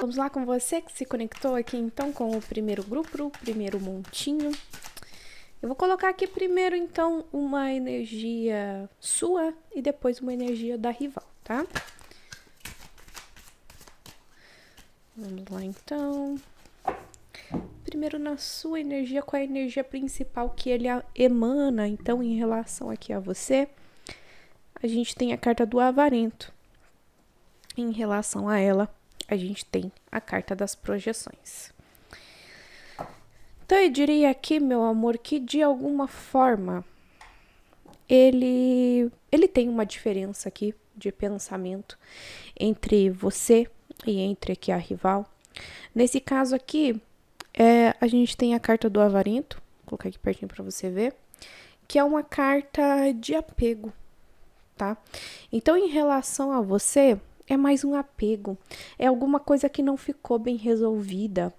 Vamos lá com você que se conectou aqui então com o primeiro grupo, o primeiro montinho. Eu vou colocar aqui primeiro então uma energia sua e depois uma energia da rival, tá? Vamos lá então. Primeiro na sua energia, qual é a energia principal que ele emana então em relação aqui a você? A gente tem a carta do avarento. Em relação a ela, a gente tem a carta das projeções. Então eu diria aqui, meu amor, que de alguma forma ele tem uma diferença aqui de pensamento entre você e entre aqui a rival. Nesse caso aqui, a gente tem a carta do avarento, vou colocar aqui pertinho para você ver, que é uma carta de apego, tá? Então, em relação a você, é mais um apego, é alguma coisa que não ficou bem resolvida.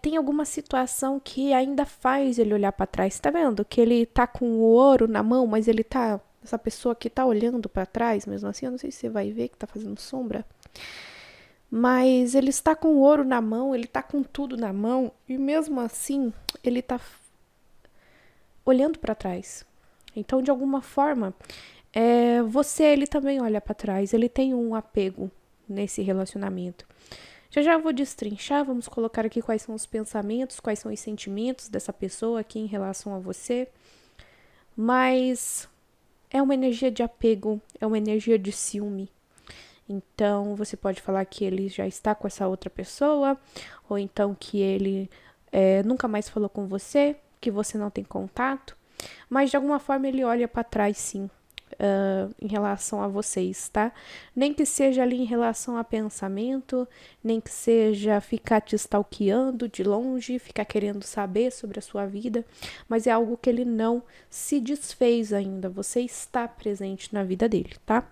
Tem alguma situação que ainda faz ele olhar para trás. Tá vendo? Que ele tá com o ouro na mão, mas ele tá. Essa pessoa que tá olhando para trás, mesmo assim, eu não sei se você vai ver que tá fazendo sombra. Mas ele está com o ouro na mão, ele tá com tudo na mão, e mesmo assim, ele tá olhando para trás. Então, de alguma forma, ele também olha para trás, ele tem um apego nesse relacionamento. Já vou destrinchar, vamos colocar aqui quais são os pensamentos, quais são os sentimentos dessa pessoa aqui em relação a você. Mas é uma energia de apego, é uma energia de ciúme. Então, você pode falar que ele já está com essa outra pessoa, ou então que ele nunca mais falou com você, que você não tem contato. Mas, de alguma forma, ele olha para trás, sim. Em relação a vocês, tá? Nem que seja ali em relação a pensamento, nem que seja ficar te stalkeando de longe, ficar querendo saber sobre a sua vida, mas é algo que ele não se desfez ainda, você está presente na vida dele, tá?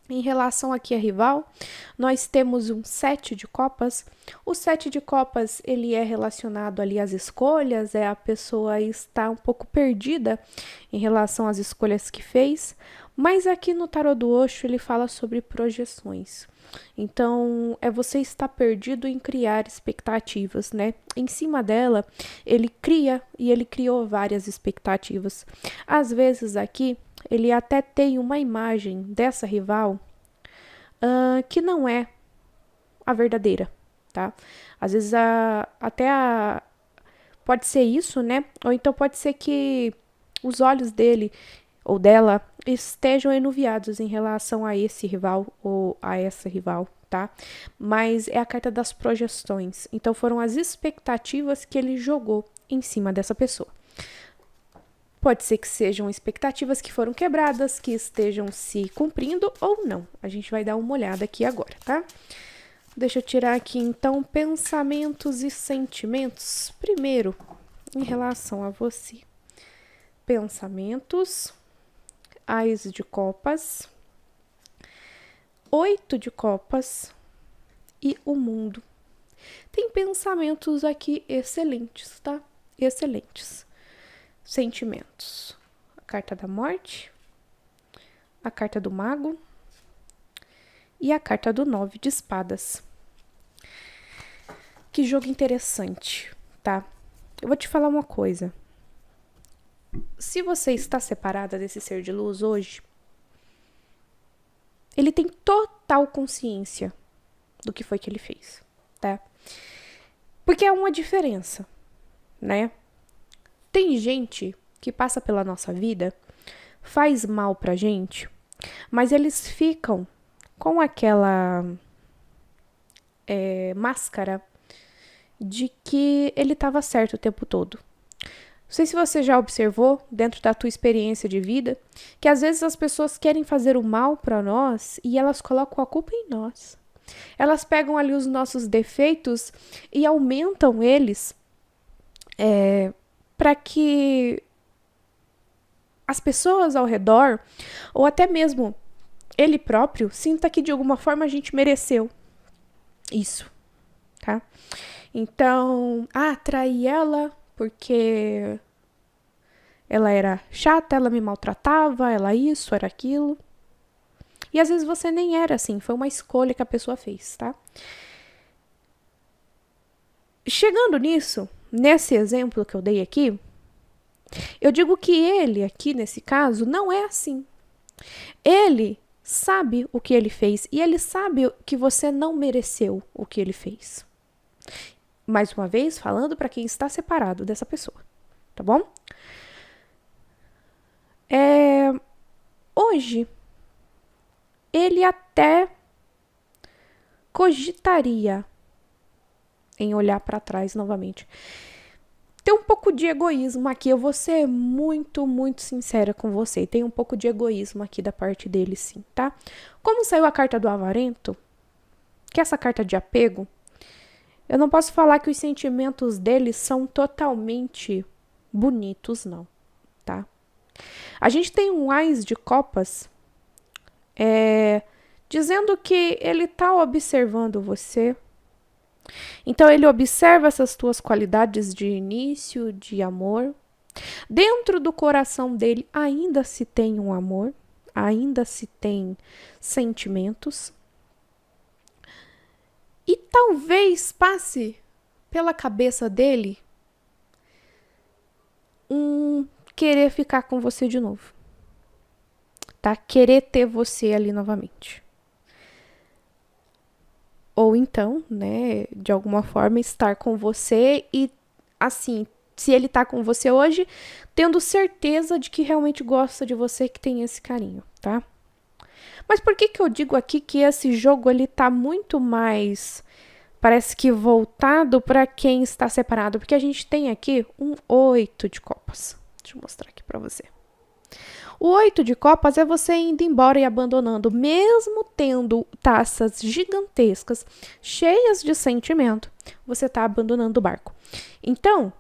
Em relação aqui a rival, nós temos um 7 de copas. O 7 de copas, ele é relacionado ali às escolhas, a pessoa está um pouco perdida em relação às escolhas que fez, mas aqui no tarô do Osho ele fala sobre projeções. Então, você estar perdido em criar expectativas, né? Em cima dela, ele cria e ele criou várias expectativas. Às vezes aqui, ele até tem uma imagem dessa rival que não é a verdadeira, tá? Às vezes pode ser isso, né? Ou então pode ser que os olhos dele ou dela estejam enuviados em relação a esse rival ou a essa rival, tá? Mas é a carta das projeções. Então foram as expectativas que ele jogou em cima dessa pessoa. Pode ser que sejam expectativas que foram quebradas, que estejam se cumprindo ou não. A gente vai dar uma olhada aqui agora, tá? Deixa eu tirar aqui, então, pensamentos e sentimentos. Primeiro, em relação a você. Pensamentos, Ás de copas, 8 de copas e o mundo. Tem pensamentos aqui excelentes, tá? Excelentes. Sentimentos. A carta da morte, a carta do mago e a carta do 9 de espadas. Que jogo interessante, tá? Eu vou te falar uma coisa. Se você está separada desse ser de luz hoje, ele tem total consciência do que foi que ele fez, tá? Porque há uma diferença, né? Tem gente que passa pela nossa vida, faz mal pra gente, mas eles ficam com aquela máscara de que ele estava certo o tempo todo. Não sei se você já observou, dentro da tua experiência de vida, que às vezes as pessoas querem fazer o mal para nós e elas colocam a culpa em nós. Elas pegam ali os nossos defeitos e aumentam eles para que as pessoas ao redor, ou até mesmo ele próprio, sinta que de alguma forma a gente mereceu isso, tá? Então, traí ela porque ela era chata, ela me maltratava, ela isso, era aquilo. E às vezes você nem era assim, foi uma escolha que a pessoa fez, tá? Chegando nisso, nesse exemplo que eu dei aqui, eu digo que ele, aqui nesse caso, não é assim. Ele sabe o que ele fez e ele sabe que você não mereceu o que ele fez. Mais uma vez, falando para quem está separado dessa pessoa, tá bom? Hoje, ele até cogitaria em olhar para trás novamente. Tem um pouco de egoísmo aqui, eu vou ser muito, muito sincera com você. Tem um pouco de egoísmo aqui da parte dele, sim, tá? Como saiu a carta do avarento, que é essa carta de apego, eu não posso falar que os sentimentos dele são totalmente bonitos, não, tá? A gente tem um Ás de Copas dizendo que ele tá observando você. Então ele observa essas tuas qualidades de início, de amor. Dentro do coração dele ainda se tem um amor, ainda se tem sentimentos. E talvez passe pela cabeça dele querer ficar com você de novo. Tá? Querer ter você ali novamente. Ou então, né, de alguma forma estar com você e, assim, se ele tá com você hoje, tendo certeza de que realmente gosta de você, que tem esse carinho, tá? Mas por que eu digo aqui que esse jogo ele tá muito mais, parece que voltado para quem está separado? Porque a gente tem aqui um 8 de copas. Deixa eu mostrar aqui para você. O 8 de copas é você indo embora e abandonando, mesmo tendo taças gigantescas, cheias de sentimento, você está abandonando o barco. Então,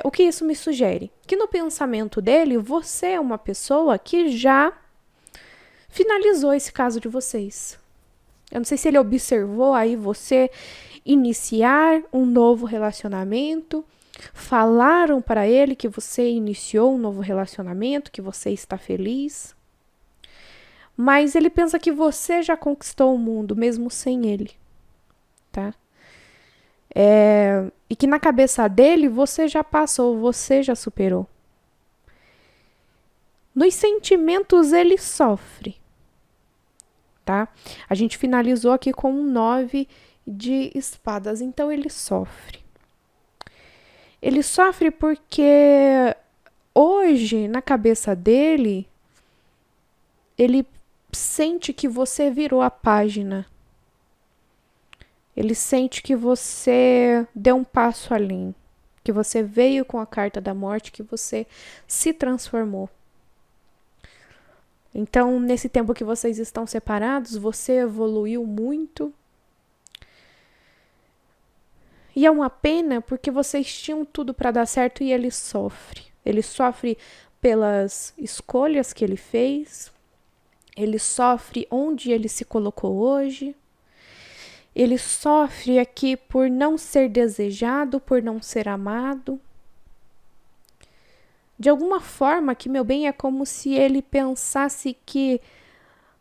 o que isso me sugere? Que no pensamento dele, você é uma pessoa que já finalizou esse caso de vocês. Eu não sei se ele observou aí você iniciar um novo relacionamento, falaram para ele que você iniciou um novo relacionamento, que você está feliz. Mas ele pensa que você já conquistou o mundo, mesmo sem ele, tá? E que na cabeça dele, você já passou, você já superou. Nos sentimentos, ele sofre, tá? A gente finalizou aqui com um 9 de espadas, então ele sofre. Ele sofre porque hoje, na cabeça dele, ele sente que você virou a página. Ele sente que você deu um passo além, que você veio com a carta da morte, que você se transformou. Então, nesse tempo que vocês estão separados, você evoluiu muito. E é uma pena porque vocês tinham tudo para dar certo e ele sofre. Ele sofre pelas escolhas que ele fez. Ele sofre onde ele se colocou hoje. Ele sofre aqui por não ser desejado, por não ser amado. De alguma forma, que meu bem, é como se ele pensasse que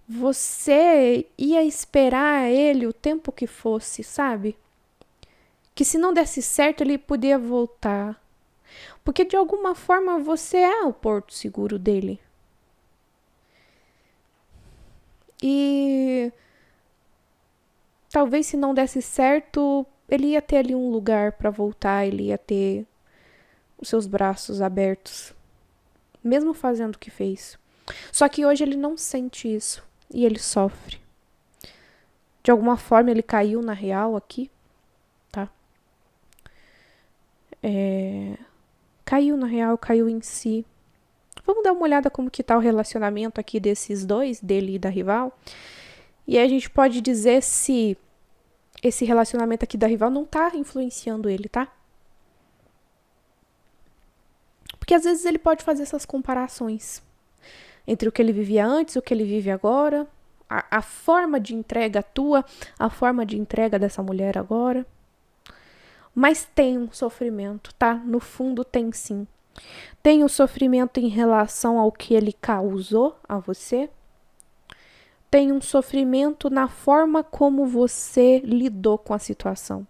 você ia esperar ele o tempo que fosse, sabe? Que se não desse certo, ele podia voltar. Porque de alguma forma você é o porto seguro dele. E talvez se não desse certo, ele ia ter ali um lugar para voltar, ele ia ter os seus braços abertos, mesmo fazendo o que fez. Só que hoje ele não sente isso e ele sofre. De alguma forma ele caiu na real aqui, tá? Caiu na real, caiu em si. Vamos dar uma olhada como que tá o relacionamento aqui desses dois, dele e da rival. E aí a gente pode dizer se esse relacionamento aqui da rival não tá influenciando ele, tá? Porque às vezes ele pode fazer essas comparações entre o que ele vivia antes, o que ele vive agora, a forma de entrega tua, a forma de entrega dessa mulher agora. Mas tem um sofrimento, tá? No fundo tem sim. Tem o sofrimento em relação ao que ele causou a você. tem um sofrimento na forma como você lidou com a situação.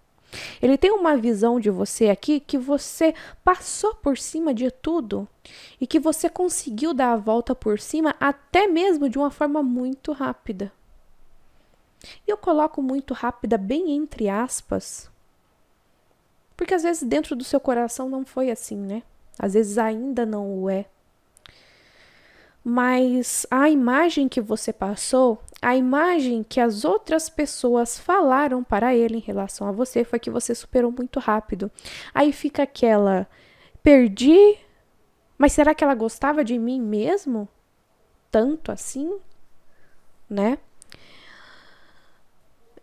Ele tem uma visão de você aqui que você passou por cima de tudo e que você conseguiu dar a volta por cima até mesmo de uma forma muito rápida. E eu coloco muito rápida bem entre aspas, porque às vezes dentro do seu coração não foi assim, né? Às vezes ainda não o é. Mas a imagem que você passou, a imagem que as outras pessoas falaram para ele em relação a você foi que você superou muito rápido. Aí fica aquela, perdi, mas será que ela gostava de mim mesmo? Tanto assim, né?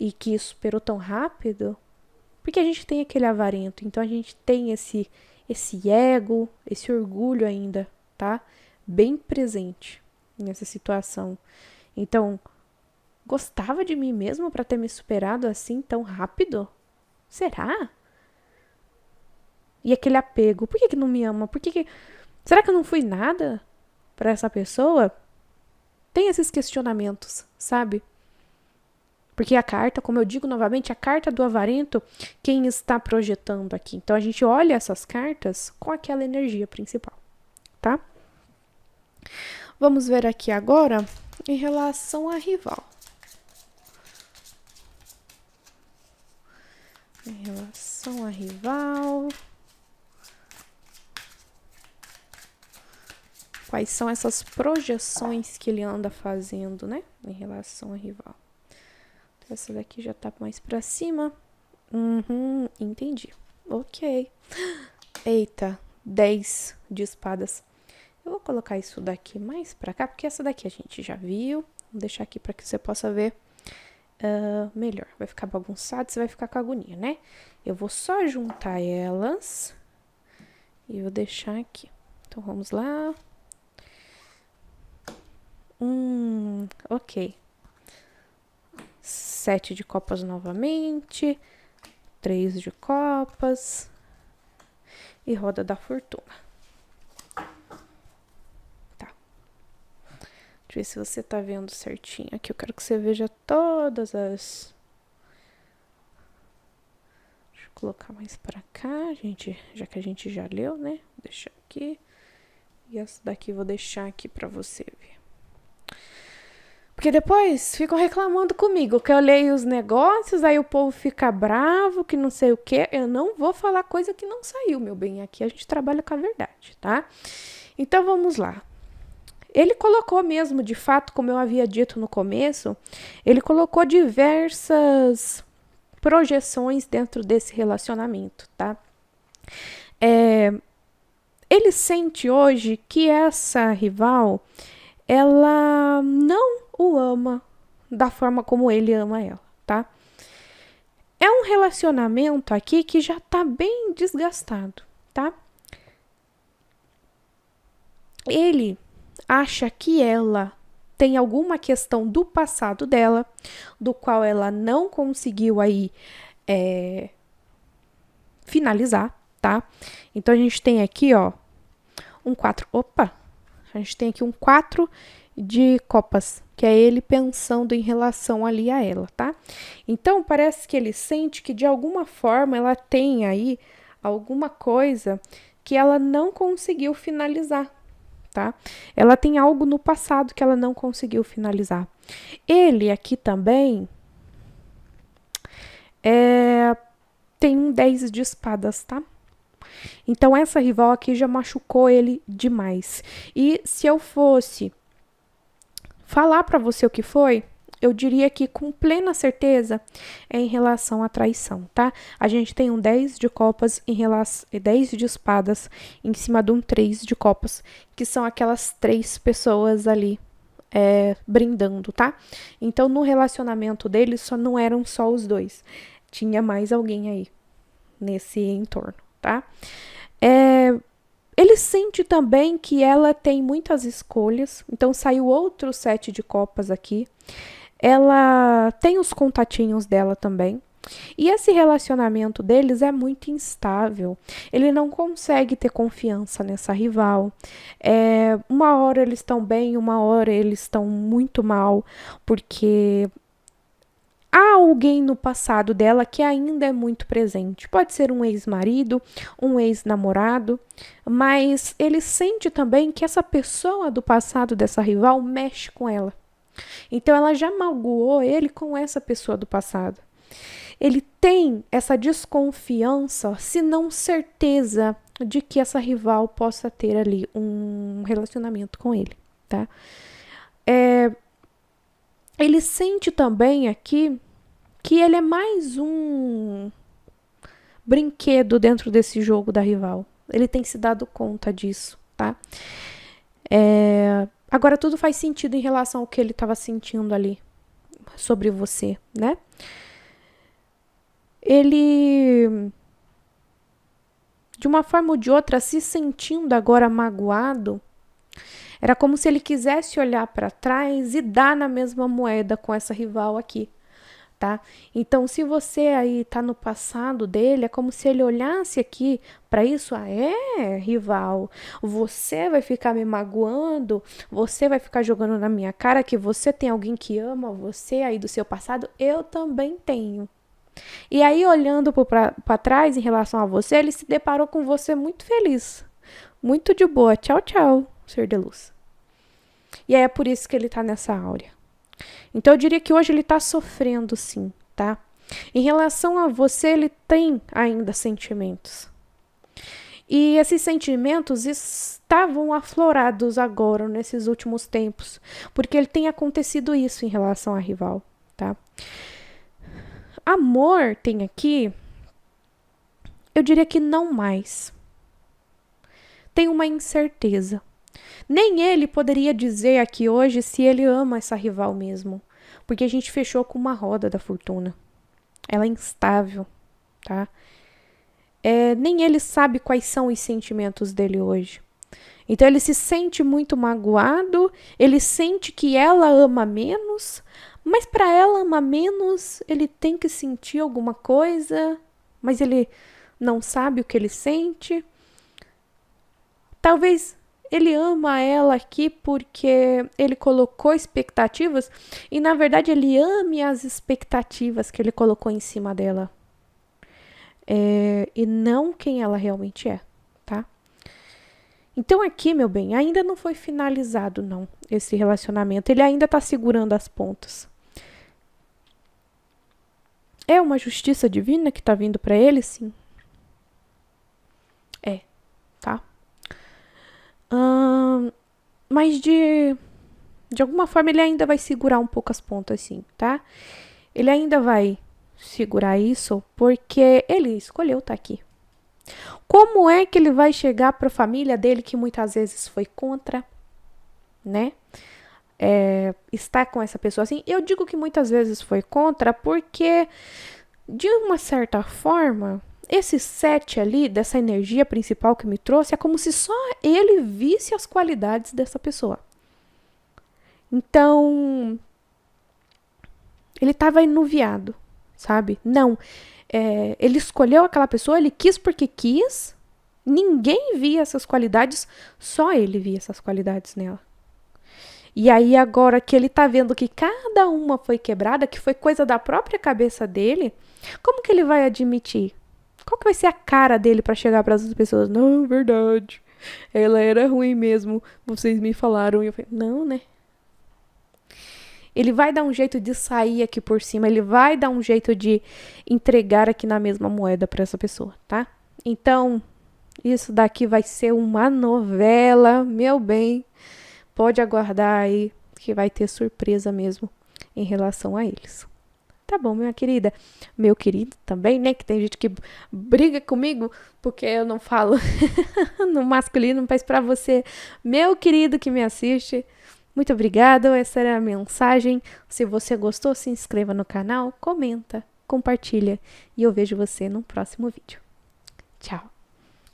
E que superou tão rápido? Porque a gente tem aquele avarento, então a gente tem esse ego, esse orgulho ainda, tá? Bem presente nessa situação. Então, gostava de mim mesmo para ter me superado assim tão rápido? Será? E aquele apego, por que não me ama? Será que eu não fui nada para essa pessoa? Tem esses questionamentos, sabe? Porque a carta, como eu digo novamente, a carta do avarento, quem está projetando aqui. Então a gente olha essas cartas com aquela energia principal, tá? Vamos ver aqui agora em relação a rival. Em relação a rival. Quais são essas projeções que ele anda fazendo, né? Em relação a rival. Essa daqui já tá mais pra cima. Entendi. Ok. Eita, 10 de espadas. Eu vou colocar isso daqui mais pra cá, porque essa daqui a gente já viu. Vou deixar aqui pra que você possa ver melhor. Vai ficar bagunçado, você vai ficar com agonia, né? Eu vou só juntar elas e vou deixar aqui. Então, vamos lá. Ok. 7 de copas novamente. 3 de copas. E roda da fortuna. Tá. Deixa eu ver se você tá vendo certinho aqui. Eu quero que você veja todas as... Deixa eu colocar mais pra cá, gente. Já que a gente já leu, né? Vou deixar aqui. E essa daqui eu vou deixar aqui pra você ver. Porque depois ficam reclamando comigo que eu leio os negócios, aí o povo fica bravo, que não sei o quê. Eu não vou falar coisa que não saiu, meu bem. Aqui a gente trabalha com a verdade, tá? Então vamos lá. Ele colocou mesmo, de fato, como eu havia dito no começo, ele colocou diversas projeções dentro desse relacionamento, tá? Ele sente hoje que essa rival, ela não o ama da forma como ele ama ela, tá? É um relacionamento aqui que já tá bem desgastado, tá? Ele acha que ela tem alguma questão do passado dela, do qual ela não conseguiu aí finalizar, tá? Então a gente tem aqui, ó, um 4. Opa! A gente tem aqui um 4 de copas, que é ele pensando em relação ali a ela, tá? Então, parece que ele sente que de alguma forma ela tem aí alguma coisa que ela não conseguiu finalizar, tá? Ela tem algo no passado que ela não conseguiu finalizar. Ele aqui também tem um 10 de espadas, tá? Então, essa rival aqui já machucou ele demais. E se eu fosse falar para você o que foi, eu diria que com plena certeza é em relação à traição, tá? A gente tem um 10 de copas em relação 10 de espadas em cima de um 3 de copas, que são aquelas 3 pessoas ali brindando, tá? Então, no relacionamento deles, só não eram só os dois. Tinha mais alguém aí nesse entorno, tá? Ele sente também que ela tem muitas escolhas, então saiu outro 7 de copas aqui. Ela tem os contatinhos dela também. E esse relacionamento deles é muito instável. Ele não consegue ter confiança nessa rival. Uma hora eles estão bem, uma hora eles estão muito mal, porque há alguém no passado dela que ainda é muito presente. Pode ser um ex-marido, um ex-namorado, mas ele sente também que essa pessoa do passado dessa rival mexe com ela. Então ela já magoou ele com essa pessoa do passado. Ele tem essa desconfiança, se não certeza, de que essa rival possa ter ali um relacionamento com ele, tá? Ele sente também aqui que ele é mais um brinquedo dentro desse jogo da rival. Ele tem se dado conta disso, tá? Agora tudo faz sentido em relação ao que ele estava sentindo ali sobre você, né? Ele, de uma forma ou de outra, se sentindo agora magoado, era como se ele quisesse olhar para trás e dar na mesma moeda com essa rival aqui, tá? Então, se você aí tá no passado dele, é como se ele olhasse aqui para isso, rival, você vai ficar me magoando, você vai ficar jogando na minha cara que você tem alguém que ama você aí do seu passado, eu também tenho. E aí, olhando para trás em relação a você, ele se deparou com você muito feliz, muito de boa. Tchau, tchau, ser de luz. E aí é por isso que ele tá nessa áurea. Então, eu diria que hoje ele tá sofrendo, sim, tá? Em relação a você, ele tem ainda sentimentos. E esses sentimentos estavam aflorados agora, nesses últimos tempos, porque ele tem acontecido isso em relação à rival, tá? Amor tem aqui, eu diria que não mais. Tem uma incerteza. Nem ele poderia dizer aqui hoje se ele ama essa rival mesmo, porque a gente fechou com uma roda da fortuna. Ela é instável, tá? Nem ele sabe quais são os sentimentos dele hoje. Então ele se sente muito magoado, ele sente que ela ama menos, mas para ela amar menos, ele tem que sentir alguma coisa, mas ele não sabe o que ele sente. Talvez ele ama ela aqui porque ele colocou expectativas e, na verdade, ele ame as expectativas que ele colocou em cima dela. E não quem ela realmente é, tá? Então aqui, meu bem, ainda não foi finalizado, não, esse relacionamento. Ele ainda tá segurando as pontas. É uma justiça divina que tá vindo para ele, sim. Tá? Mas de alguma forma ele ainda vai segurar um pouco as pontas, sim, tá? Ele ainda vai segurar isso porque ele escolheu estar aqui. Como é que ele vai chegar para a família dele que muitas vezes foi contra, né? Estar com essa pessoa assim? Eu digo que muitas vezes foi contra porque, de uma certa forma, esse 7 ali, dessa energia principal que me trouxe, é como se só ele visse as qualidades dessa pessoa. Então, ele estava enuviado, sabe? Não, ele escolheu aquela pessoa, ele quis porque quis, ninguém via essas qualidades, só ele via essas qualidades nela. E aí agora que ele tá vendo que cada uma foi quebrada, que foi coisa da própria cabeça dele, como que ele vai admitir? Qual que vai ser a cara dele pra chegar para as pessoas? Não, verdade. Ela era ruim mesmo. Vocês me falaram. E eu falei, não, né? Ele vai dar um jeito de sair aqui por cima. Ele vai dar um jeito de entregar aqui na mesma moeda para essa pessoa, tá? Então, isso daqui vai ser uma novela, meu bem. Pode aguardar aí que vai ter surpresa mesmo em relação a eles. Tá bom, minha querida. Meu querido também, né? Que tem gente que briga comigo porque eu não falo no masculino, mas pra você, meu querido que me assiste, muito obrigado. Essa era a mensagem. Se você gostou, se inscreva no canal, comenta, compartilha e eu vejo você no próximo vídeo. Tchau.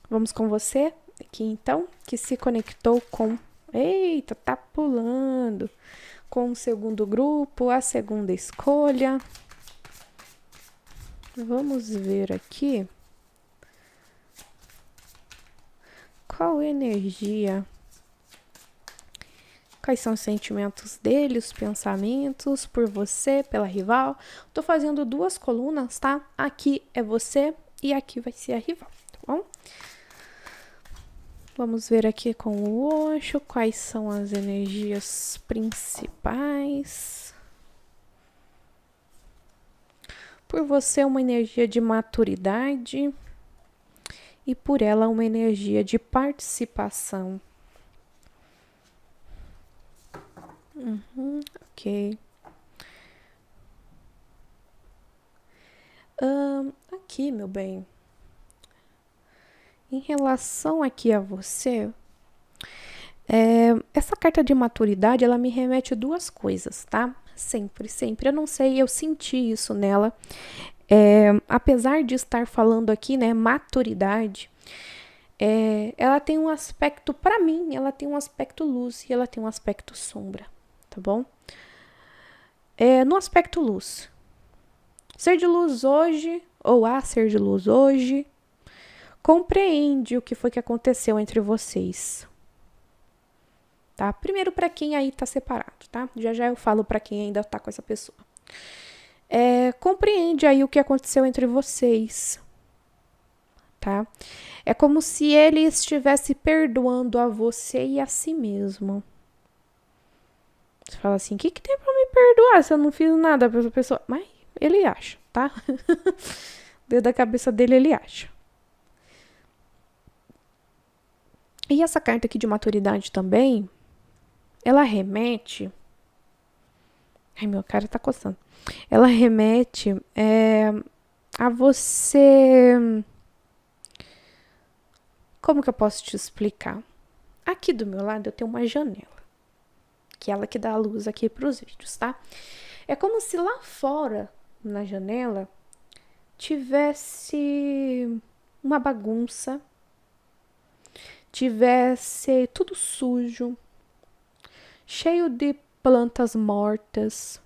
Vamos com você aqui então, que se conectou com... Eita, tá pulando. Com o segundo grupo, a segunda escolha. Vamos ver aqui qual energia, quais são os sentimentos dele, os pensamentos por você, pela rival. Tô fazendo 2 colunas, tá? Aqui é você e aqui vai ser a rival, tá bom? Vamos ver aqui com o Osho quais são as energias principais. Por você, uma energia de maturidade e por ela, uma energia de participação. Ok. Aqui, meu bem, em relação aqui a você, essa carta de maturidade, ela me remete a 2 coisas, tá? Sempre, sempre. Eu não sei, eu senti isso nela. Apesar de estar falando aqui, né, maturidade, ela tem um aspecto, pra mim, ela tem um aspecto luz e ela tem um aspecto sombra, tá bom? No aspecto luz, ser de luz hoje, ou a ser de luz hoje, compreende o que foi que aconteceu entre vocês. Tá? Primeiro para quem aí tá separado, tá? Já já eu falo para quem ainda tá com essa pessoa. Compreende aí o que aconteceu entre vocês, tá? É como se ele estivesse perdoando a você e a si mesmo. Você fala assim, o que tem pra me perdoar se eu não fiz nada pra essa pessoa? Mas ele acha, tá? Dentro da cabeça dele, ele acha. E essa carta aqui de maturidade também, ela remete... Ai, meu cara tá coçando. Ela remete a você... Como que eu posso te explicar? Aqui do meu lado eu tenho uma janela, que é ela que dá a luz aqui pros vídeos, tá? É como se lá fora, na janela, tivesse uma bagunça, tivesse tudo sujo, cheio de plantas mortas.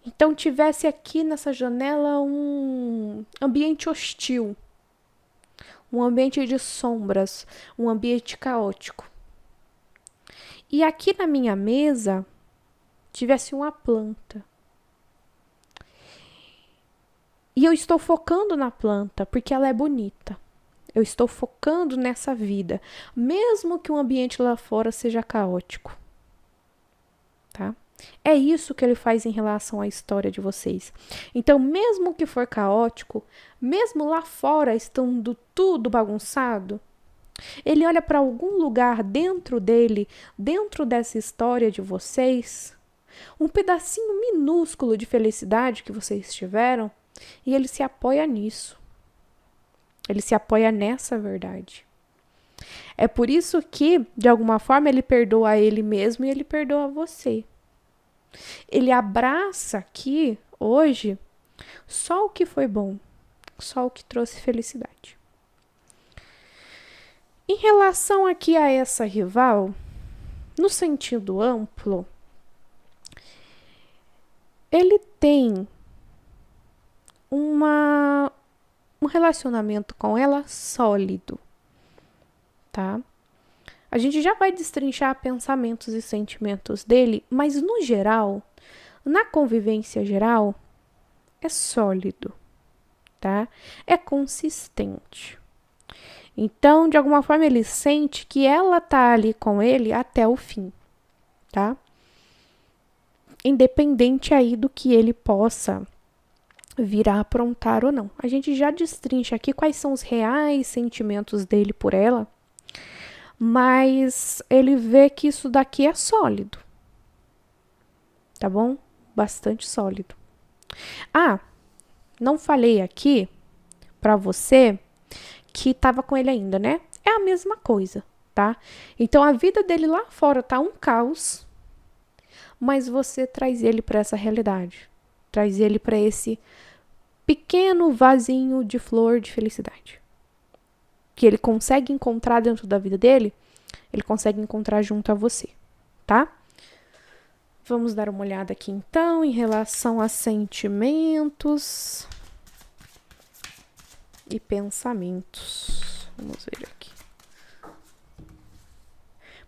Então tivesse aqui nessa janela um ambiente hostil, um ambiente de sombras, um ambiente caótico. E aqui na minha mesa tivesse uma planta. E eu estou focando na planta porque ela é bonita. Eu estou focando nessa vida, mesmo que o ambiente lá fora seja caótico. Tá? É isso que ele faz em relação à história de vocês. Então, mesmo que for caótico, mesmo lá fora estando tudo bagunçado, ele olha para algum lugar dentro dele, dentro dessa história de vocês, um pedacinho minúsculo de felicidade que vocês tiveram, e ele se apoia nisso. Ele se apoia nessa verdade. É por isso que, de alguma forma, ele perdoa a ele mesmo e ele perdoa você. Ele abraça aqui, hoje, só o que foi bom, só o que trouxe felicidade. Em relação aqui a essa rival, no sentido amplo, ele tem um relacionamento com ela sólido, tá? A gente já vai destrinchar pensamentos e sentimentos dele, mas no geral, na convivência geral, é sólido, tá? É consistente. Então, de alguma forma, ele sente que ela tá ali com ele até o fim, tá? Independente aí do que ele possa vir a aprontar ou não. A gente já destrincha aqui quais são os reais sentimentos dele por ela, mas ele vê que isso daqui é sólido, tá bom? Bastante sólido. Ah, não falei aqui pra você que tava com ele ainda, né? É a mesma coisa, tá? Então a vida dele lá fora tá um caos, mas você traz ele para essa realidade. Traz ele para esse pequeno vasinho de flor de felicidade. Que ele consegue encontrar dentro da vida dele, ele consegue encontrar junto a você, tá? Vamos dar uma olhada aqui então em relação a sentimentos. e pensamentos. Vamos ver aqui.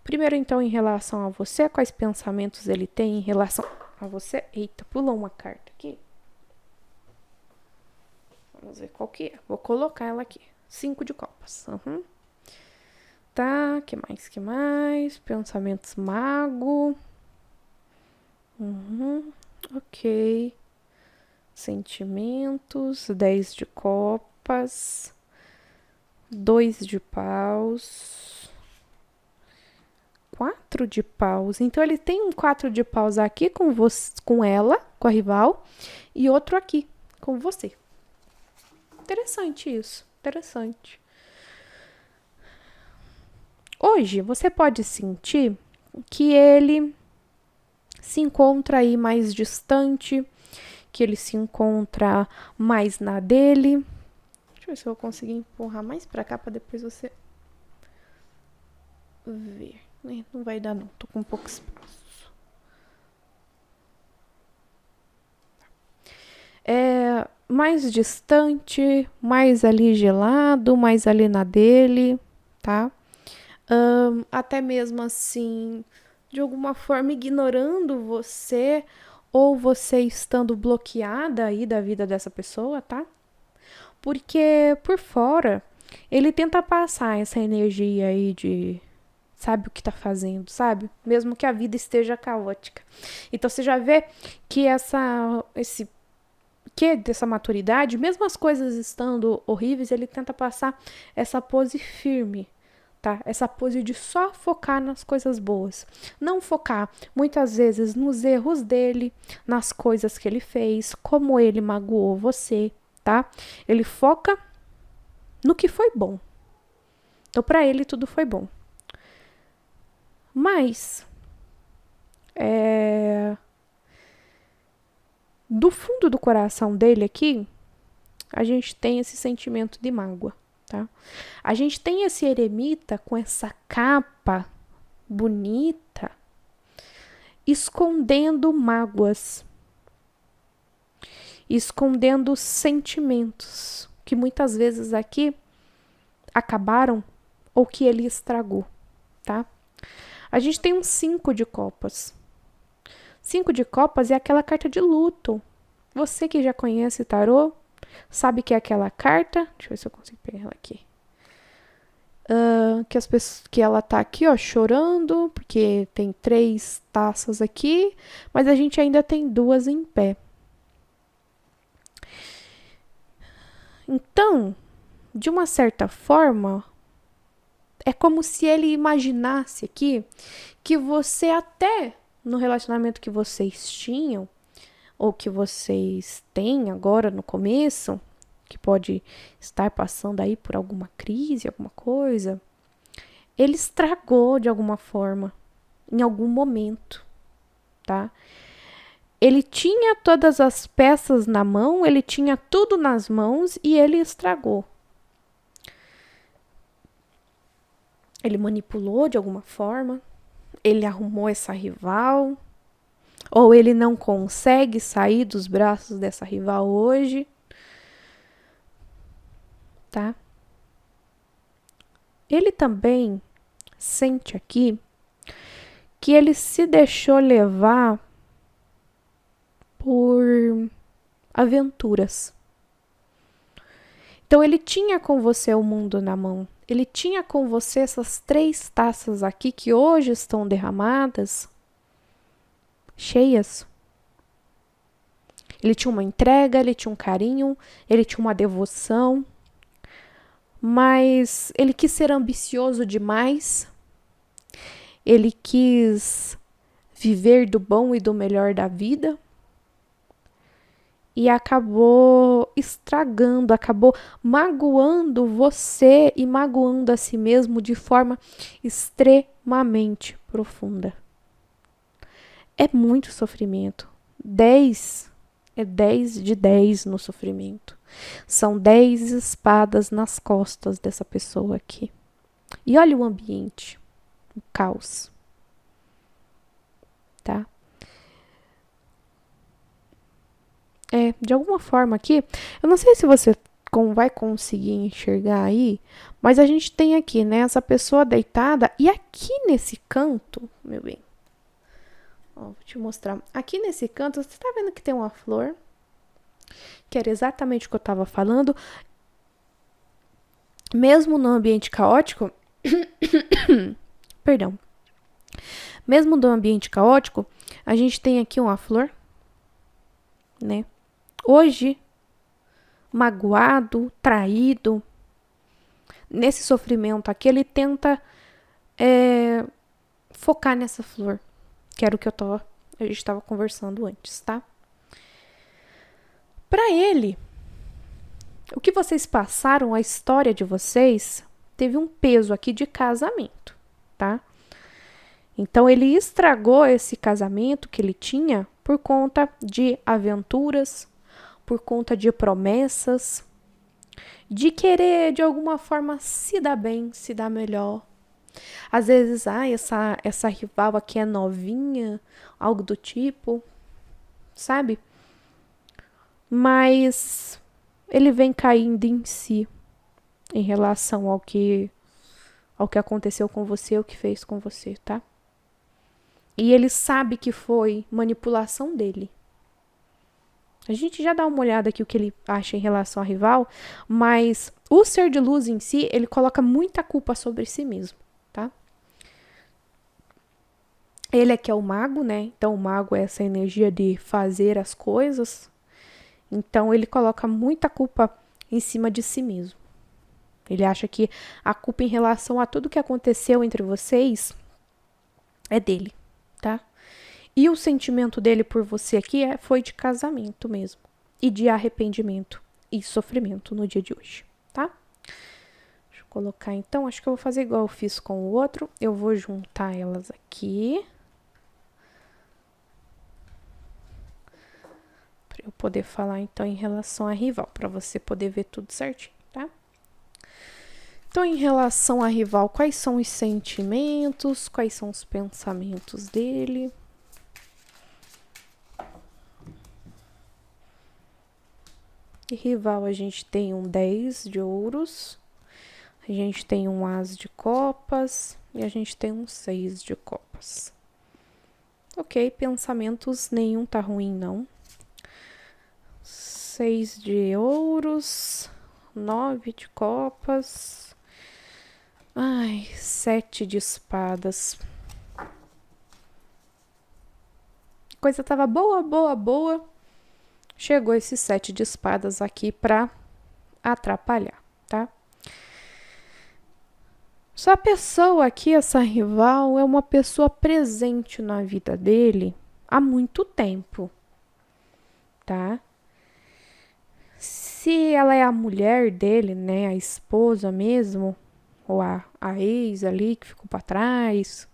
Primeiro, então, em relação a você, quais pensamentos ele tem em relação a você? Eita, pulou uma carta aqui. Vamos ver qual que é. Vou colocar ela aqui. 5 de copas. Tá, que mais? Pensamentos mago. Ok. Sentimentos. 10 de copas. 2 de paus. 4 de paus. Então, ele tem um 4 de paus aqui com você, com ela, com a rival. E outro aqui, com você. Interessante isso. Interessante. Hoje, você pode sentir que ele se encontra aí mais distante, que ele se encontra mais na dele. Deixa eu ver se eu vou conseguir empurrar mais pra cá pra depois você ver. Não vai dar não, tô com pouco espaço. É mais distante, mais ali gelado, mais ali na dele, tá? Até mesmo assim, de alguma forma ignorando você ou você estando bloqueada aí da vida dessa pessoa, tá? Porque por fora ele tenta passar essa energia aí de sabe o que tá fazendo, sabe? Mesmo que a vida esteja caótica. Então você já vê que esse que dessa maturidade, mesmo as coisas estando horríveis, ele tenta passar essa pose firme, tá? Essa pose de só focar nas coisas boas. Não focar, muitas vezes, nos erros dele, nas coisas que ele fez, como ele magoou você, tá? Ele foca no que foi bom. Então, para ele, tudo foi bom. Mas, do fundo do coração dele aqui, a gente tem esse sentimento de mágoa, tá? A gente tem esse eremita com essa capa bonita, escondendo mágoas, escondendo sentimentos que muitas vezes aqui acabaram ou que ele estragou, tá? A gente tem um 5 de copas. 5 de copas é aquela carta de luto. Você que já conhece tarô, sabe que é aquela carta. Deixa eu ver se eu consigo pegar ela aqui. Que ela tá aqui, ó, chorando, porque tem 3 taças aqui, mas a gente ainda tem 2 em pé. Então, de uma certa forma, é como se ele imaginasse aqui que você até no relacionamento que vocês tinham, ou que vocês têm agora no começo, que pode estar passando aí por alguma crise, alguma coisa, ele estragou de alguma forma, em algum momento, tá? Ele tinha todas as peças na mão, ele tinha tudo nas mãos e ele estragou. Ele manipulou de alguma forma, ele arrumou essa rival, ou ele não consegue sair dos braços dessa rival hoje, tá? Ele também sente aqui que ele se deixou levar por aventuras. Então ele tinha com você o mundo na mão. Ele tinha com você essas 3 taças aqui que hoje estão derramadas, cheias. Ele tinha uma entrega, ele tinha um carinho, ele tinha uma devoção, mas ele quis ser ambicioso demais. Ele quis viver do bom e do melhor da vida e acabou estragando, acabou magoando você e magoando a si mesmo de forma extremamente profunda. É muito sofrimento. 10 é 10 de 10 no sofrimento. São 10 espadas nas costas dessa pessoa aqui. E olha o ambiente, o caos. Tá? De alguma forma aqui, eu não sei se você vai conseguir enxergar aí, mas a gente tem aqui, né, essa pessoa deitada e aqui nesse canto, meu bem, ó, vou te mostrar. Aqui nesse canto, você tá vendo que tem uma flor, que era exatamente o que eu tava falando. Mesmo no ambiente caótico, perdão, mesmo no ambiente caótico, a gente tem aqui uma flor, né? Hoje, magoado, traído, nesse sofrimento aqui, ele tenta focar nessa flor, que era o que a gente estava conversando antes, tá? Para ele, o que vocês passaram, a história de vocês, teve um peso aqui de casamento, tá? Então, ele estragou esse casamento que ele tinha por conta de aventuras, por conta de promessas, de querer, de alguma forma, se dar bem, se dar melhor. Às vezes, essa rival aqui é novinha, algo do tipo, sabe? Mas ele vem caindo em si em relação ao que aconteceu com você, o que fez com você, tá? E ele sabe que foi manipulação dele. A gente já dá uma olhada aqui o que ele acha em relação à rival, mas o ser de luz em si, ele coloca muita culpa sobre si mesmo, tá? Ele aqui é o mago, né? Então o mago é essa energia de fazer as coisas. Então ele coloca muita culpa em cima de si mesmo. Ele acha que a culpa em relação a tudo que aconteceu entre vocês é dele, tá? E o sentimento dele por você aqui foi de casamento mesmo. E de arrependimento e sofrimento no dia de hoje, tá? Deixa eu colocar então, acho que eu vou fazer igual eu fiz com o outro. Eu vou juntar elas aqui. Para eu poder falar então em relação à rival, para você poder ver tudo certinho, tá? Então, em relação à rival, quais são os sentimentos, quais são os pensamentos dele? E rival, a gente tem um 10 de ouros, a gente tem um as de copas e a gente tem um 6 de copas. Ok, pensamentos, nenhum tá ruim não. 6 de ouros, 9 de copas, 7 de espadas. A coisa tava boa. Chegou esse 7 de espadas aqui pra atrapalhar, tá? Essa pessoa aqui, essa rival, é uma pessoa presente na vida dele há muito tempo, tá? Se ela é a mulher dele, né, a esposa mesmo, ou a ex ali que ficou pra trás.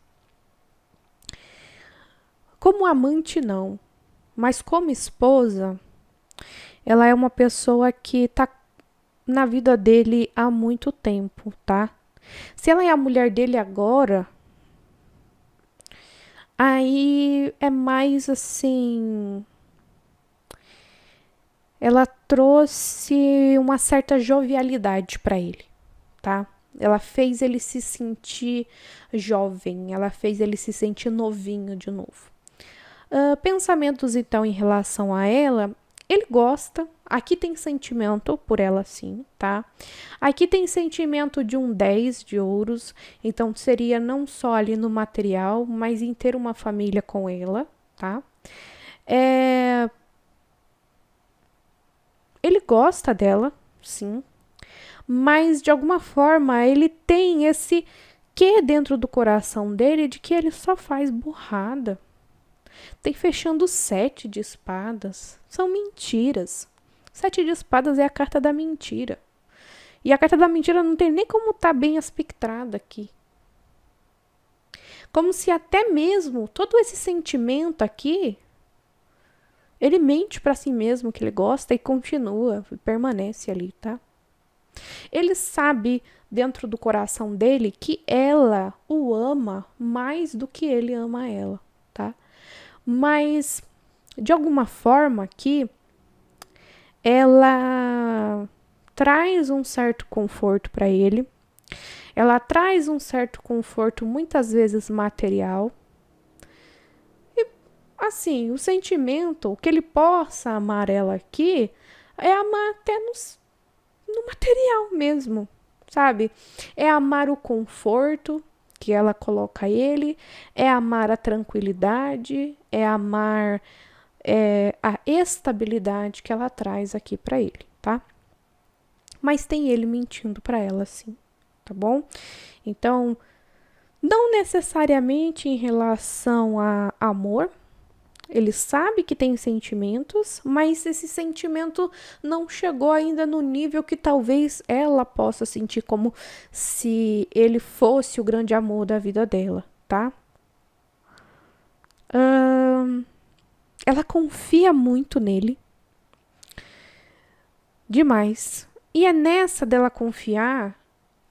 Como amante, não. Mas como esposa, ela é uma pessoa que tá na vida dele há muito tempo, tá? Se ela é a mulher dele agora, aí é mais assim. Ela trouxe uma certa jovialidade para ele, tá? Ela fez ele se sentir jovem, ela fez ele se sentir novinho de novo. Pensamentos, então, em relação a ela, ele gosta. Aqui tem sentimento por ela, sim, tá? Aqui tem sentimento de um 10 de ouros, então seria não só ali no material, mas em ter uma família com ela, tá? Ele gosta dela, sim, mas de alguma forma ele tem esse que dentro do coração dele de que ele só faz burrada. Tem fechando 7 de espadas. São mentiras. 7 de espadas é a carta da mentira. E a carta da mentira não tem nem como tá bem aspectrada aqui. Como se até mesmo todo esse sentimento aqui, ele mente para si mesmo que ele gosta e continua, permanece ali, tá? Ele sabe dentro do coração dele que ela o ama mais do que ele ama ela, tá? Mas de alguma forma aqui ela traz um certo conforto para ele. Ela traz um certo conforto, muitas vezes material. E, assim, o sentimento que ele possa amar ela aqui é amar até no material mesmo, sabe? É amar o conforto que ela coloca ele, é amar a tranquilidade, é amar a estabilidade que ela traz aqui para ele, tá? Mas tem ele mentindo para ela, sim, tá bom? Então, não necessariamente em relação a amor, ele sabe que tem sentimentos, mas esse sentimento não chegou ainda no nível que talvez ela possa sentir como se ele fosse o grande amor da vida dela, tá? Ela confia muito nele, demais. E é nessa dela confiar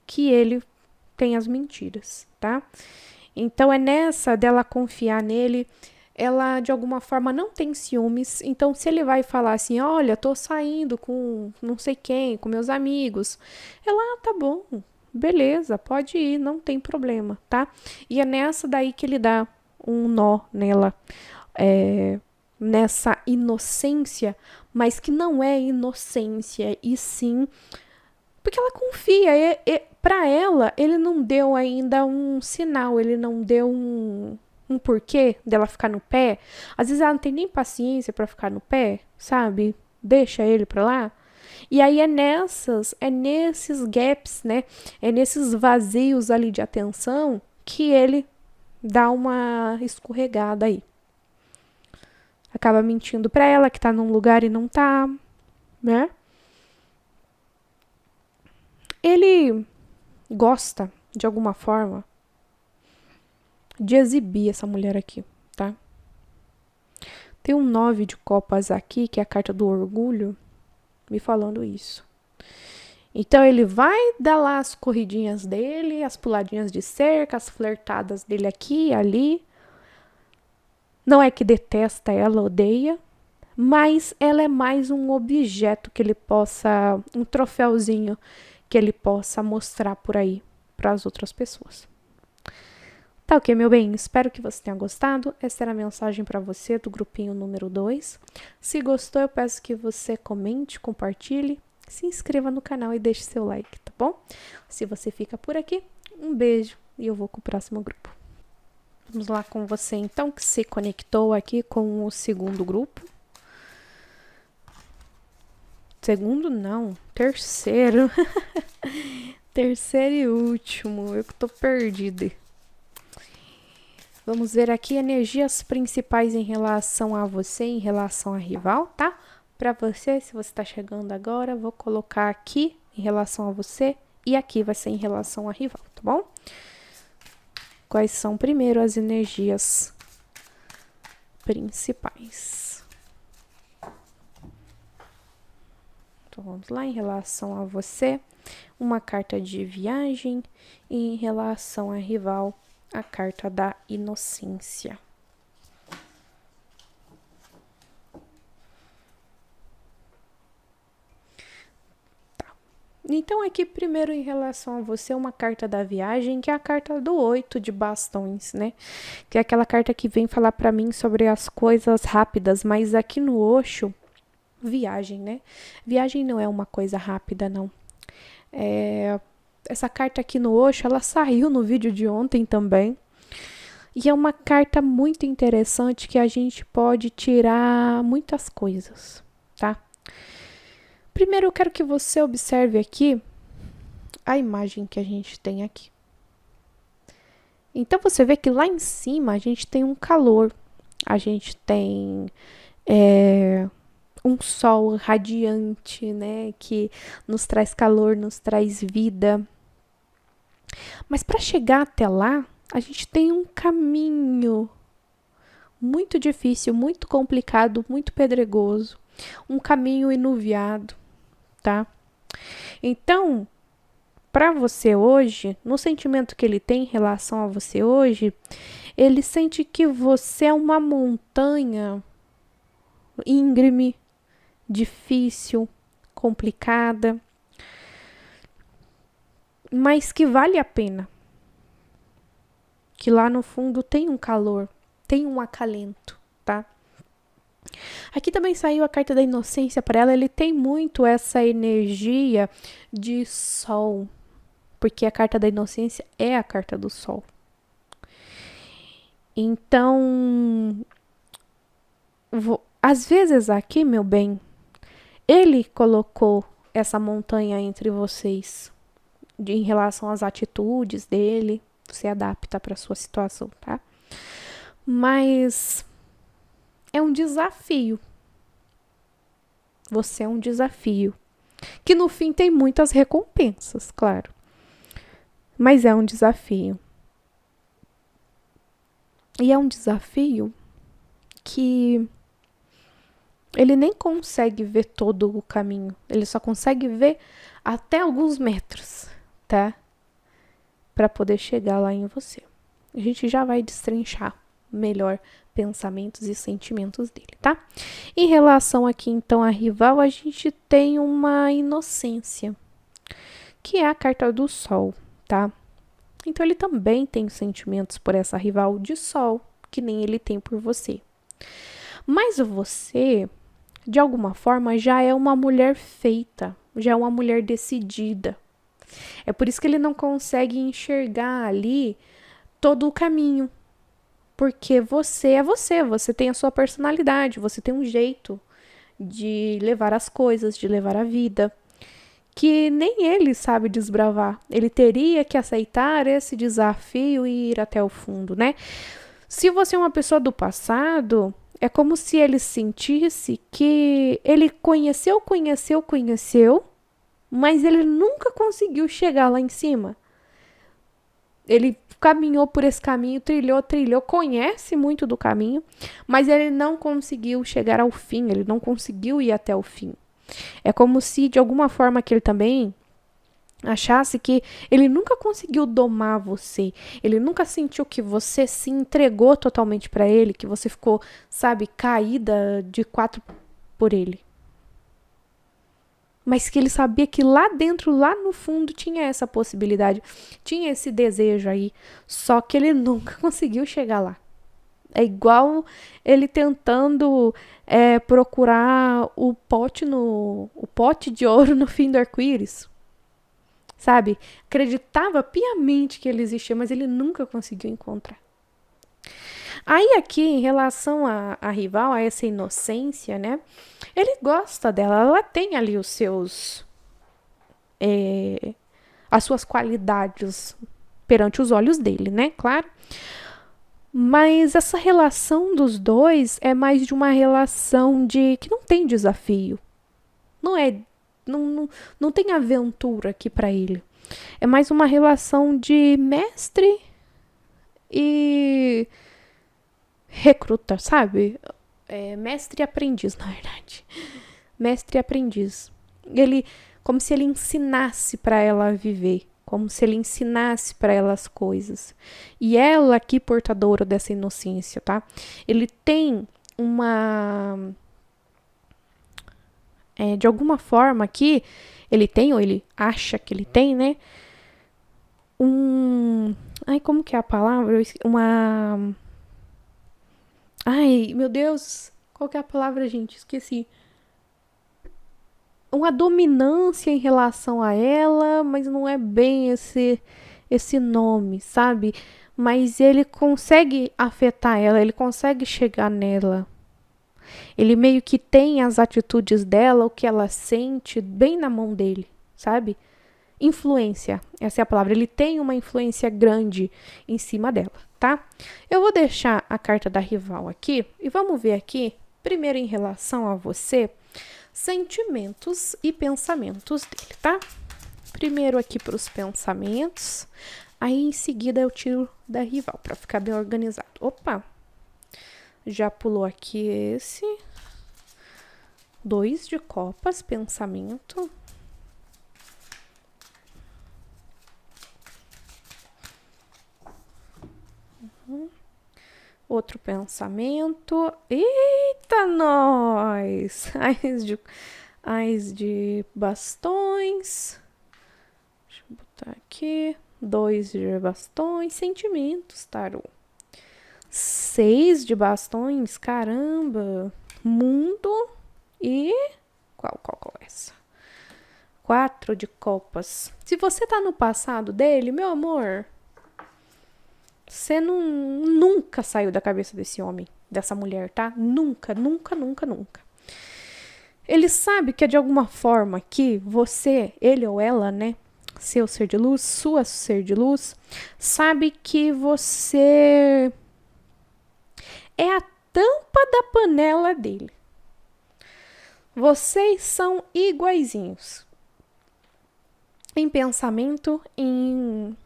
que ele tem as mentiras, tá? Então é nessa dela confiar nele. Ela de alguma forma não tem ciúmes, então se ele vai falar assim, olha, tô saindo com não sei quem, com meus amigos, ela, tá bom, beleza, pode ir, não tem problema, tá? E é nessa daí que ele dá um nó nela, nessa inocência, mas que não é inocência, e sim porque ela confia. Para ela, ele não deu ainda um sinal, ele não deu um porquê dela ficar no pé. Às vezes ela não tem nem paciência para ficar no pé, sabe? Deixa ele pra lá. E aí é nesses gaps, né? É nesses vazios ali de atenção que ele dá uma escorregada aí. Acaba mentindo pra ela que tá num lugar e não tá, né? Ele gosta, de alguma forma, de exibir essa mulher aqui, tá? Tem um 9 de copas aqui, que é a carta do orgulho, me falando isso. Então ele vai dar lá as corridinhas dele, as puladinhas de cerca, as flertadas dele aqui e ali. Não é que detesta ela, odeia, mas ela é mais um objeto que ele possa, um troféuzinho que ele possa mostrar por aí para as outras pessoas. Tá ok, meu bem? Espero que você tenha gostado. Essa era a mensagem para você do grupinho número 2. Se gostou, eu peço que você comente, compartilhe, se inscreva no canal e deixe seu like, tá bom? Se você fica por aqui, um beijo e eu vou com o próximo grupo. Vamos lá com você, então, que se conectou aqui com o segundo grupo. Segundo, não. Terceiro. Terceiro e último. Eu que tô perdida. Vamos ver aqui energias principais em relação a você, em relação a rival, tá? Para você, se você tá chegando agora, vou colocar aqui em relação a você e aqui vai ser em relação a rival, tá bom? Quais são primeiro as energias principais? Então vamos lá, em relação a você, uma carta de viagem e em relação a rival, a carta da inocência. Tá. Então, aqui primeiro em relação a você, uma carta da viagem, que é a carta do 8 de bastões, né? Que é aquela carta que vem falar pra mim sobre as coisas rápidas, mas aqui no Osho, viagem, né? Viagem não é uma coisa rápida, não. Essa carta aqui no Osho, ela saiu no vídeo de ontem também. E é uma carta muito interessante que a gente pode tirar muitas coisas, tá? Primeiro eu quero que você observe aqui a imagem que a gente tem aqui. Então você vê que lá em cima a gente tem um calor, a gente tem um sol radiante, né? Que nos traz calor, nos traz vida. Mas para chegar até lá, a gente tem um caminho muito difícil, muito complicado, muito pedregoso, um caminho enuviado, tá? Então, para você hoje, no sentimento que ele tem em relação a você hoje, ele sente que você é uma montanha íngreme, difícil, complicada, mas que vale a pena. Que lá no fundo tem um calor, tem um acalento, tá? Aqui também saiu a carta da inocência para ela. Ele tem muito essa energia de sol, porque a carta da inocência é a carta do sol. Então, às vezes aqui, meu bem, ele colocou essa montanha entre vocês em relação às atitudes dele. Você adapta para sua situação, tá? Mas é um desafio. Você é um desafio. Que no fim tem muitas recompensas, claro. Mas é um desafio. E é um desafio que ele nem consegue ver todo o caminho. Ele só consegue ver até alguns metros, tá? Para poder chegar lá em você. A gente já vai destrinchar melhor pensamentos e sentimentos dele, tá? Em relação aqui, então, à rival, a gente tem uma inocência, que é a carta do sol, tá? Então, ele também tem sentimentos por essa rival de sol, que nem ele tem por você. Mas você, de alguma forma, já é uma mulher feita, já é uma mulher decidida. É por isso que ele não consegue enxergar ali todo o caminho. Porque você é você tem a sua personalidade, você tem um jeito de levar as coisas, de levar a vida, que nem ele sabe desbravar. Ele teria que aceitar esse desafio e ir até o fundo, né? Se você é uma pessoa do passado, é como se ele sentisse que ele conheceu, mas ele nunca conseguiu chegar lá em cima. Ele caminhou por esse caminho, trilhou, conhece muito do caminho, mas ele não conseguiu chegar ao fim, ele não conseguiu ir até o fim. É como se, de alguma forma, que ele também achasse que ele nunca conseguiu domar você, ele nunca sentiu que você se entregou totalmente para ele, que você ficou, sabe, caída de quatro por ele. Mas que ele sabia que lá dentro, lá no fundo, tinha essa possibilidade, tinha esse desejo aí, só que ele nunca conseguiu chegar lá. É igual ele tentando procurar o pote de ouro no fim do arco-íris. Sabe? Acreditava piamente que ele existia, mas ele nunca conseguiu encontrar. Aí aqui, em relação à rival, a essa inocência, né? Ele gosta dela, ela tem ali os seus... as suas qualidades perante os olhos dele, né? Claro. Mas essa relação dos dois é mais de uma relação de que não tem desafio. Não tem aventura aqui para ele. É mais uma relação de mestre e recruta, sabe? Mestre e aprendiz, na verdade. Mestre e aprendiz. Ele, como se ele ensinasse para ela viver, como se ele ensinasse para ela as coisas. E ela aqui, portadora dessa inocência, tá? Ele tem uma... de alguma forma aqui, ele tem, ou ele acha que ele tem, né? Ai, como que é a palavra? Ai, meu Deus. Qual que é a palavra, gente? Esqueci. Uma dominância em relação a ela, mas não é bem esse nome, sabe? Mas ele consegue afetar ela, ele consegue chegar nela. Ele meio que tem as atitudes dela, o que ela sente, bem na mão dele, sabe? Influência, essa é a palavra. Ele tem uma influência grande em cima dela, tá? Eu vou deixar a carta da rival aqui e vamos ver aqui, primeiro em relação a você, sentimentos e pensamentos dele, tá? Primeiro aqui para os pensamentos, aí em seguida eu tiro da rival para ficar bem organizado. Opa! Já pulou aqui esse. 2 de copas, pensamento. Outro pensamento. Eita, nós! Ais de bastões. Deixa eu botar Tá aqui. 2 de bastões, sentimentos, tarô. 6 de bastões, caramba. Mundo e... Qual é essa? 4 de copas. Se você tá no passado dele, meu amor, você nunca saiu da cabeça desse homem, dessa mulher, tá? Nunca. Ele sabe que é de alguma forma que você, ele ou ela, né? Seu ser de luz, sua ser de luz, sabe que você é a tampa da panela dele. Vocês são iguaizinhos. Em pensamento, em...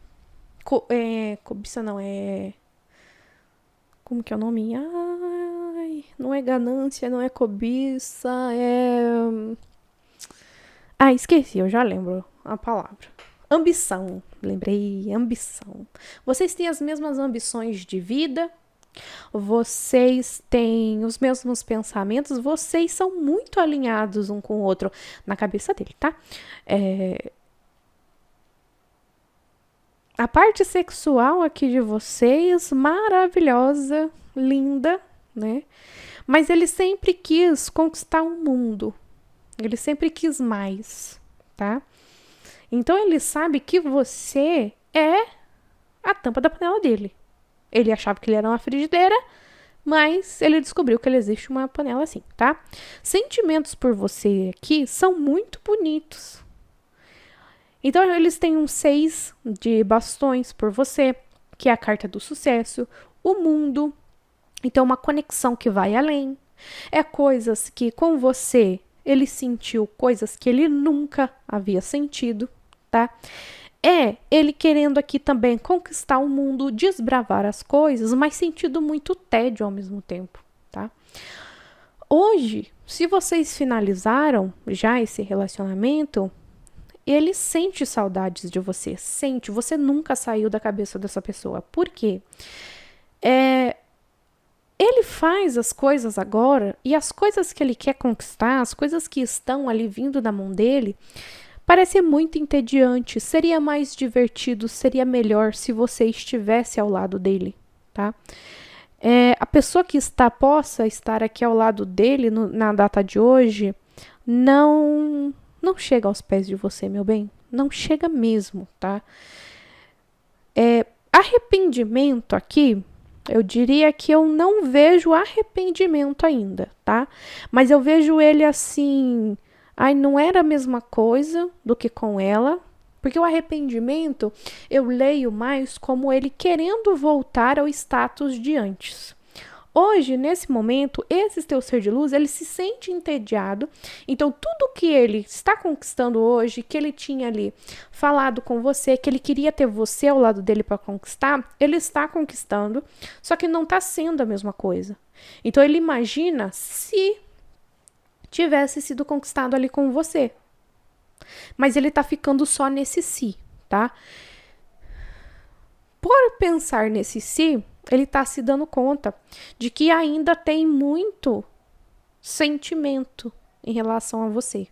cobiça não, é... Como que é o nome? Ai, não é ganância, não é cobiça, é... Ah, esqueci, eu já lembro a palavra. Ambição, lembrei, ambição. Vocês têm as mesmas ambições de vida, vocês têm os mesmos pensamentos, vocês são muito alinhados um com o outro na cabeça dele, tá? A parte sexual aqui de vocês, maravilhosa, linda, né? Mas ele sempre quis conquistar o mundo. Ele sempre quis mais, tá? Então ele sabe que você é a tampa da panela dele. Ele achava que ele era uma frigideira, mas ele descobriu que ele existe uma panela assim, tá? Sentimentos por você aqui são muito bonitos. Então eles têm um 6 de bastões por você, que é a carta do sucesso, o mundo. Então uma conexão que vai além. É coisas que com você ele sentiu coisas que ele nunca havia sentido, tá? É ele querendo aqui também conquistar o mundo, desbravar as coisas, mas sentindo muito tédio ao mesmo tempo, tá? Hoje, se vocês finalizaram já esse relacionamento, ele sente saudades de você, sente, você nunca saiu da cabeça dessa pessoa. Por quê? Ele faz as coisas agora e as coisas que ele quer conquistar, as coisas que estão ali vindo da mão dele, parece muito entediante. Seria mais divertido, seria melhor se você estivesse ao lado dele, tá? A pessoa que possa estar aqui ao lado dele na data de hoje, não chega aos pés de você, meu bem. Não chega mesmo, tá? Arrependimento aqui, eu diria que eu não vejo arrependimento ainda, tá? Mas eu vejo ele assim... Ai, não era a mesma coisa do que com ela, porque o arrependimento eu leio mais como ele querendo voltar ao status de antes. Hoje, nesse momento, esse teu ser de luz, ele se sente entediado. Então, tudo que ele está conquistando hoje, que ele tinha ali falado com você, que ele queria ter você ao lado dele para conquistar, ele está conquistando, só que não está sendo a mesma coisa. Então, ele imagina se tivesse sido conquistado ali com você. Mas ele tá ficando só nesse si, tá? Por pensar nesse si, ele tá se dando conta de que ainda tem muito sentimento em relação a você.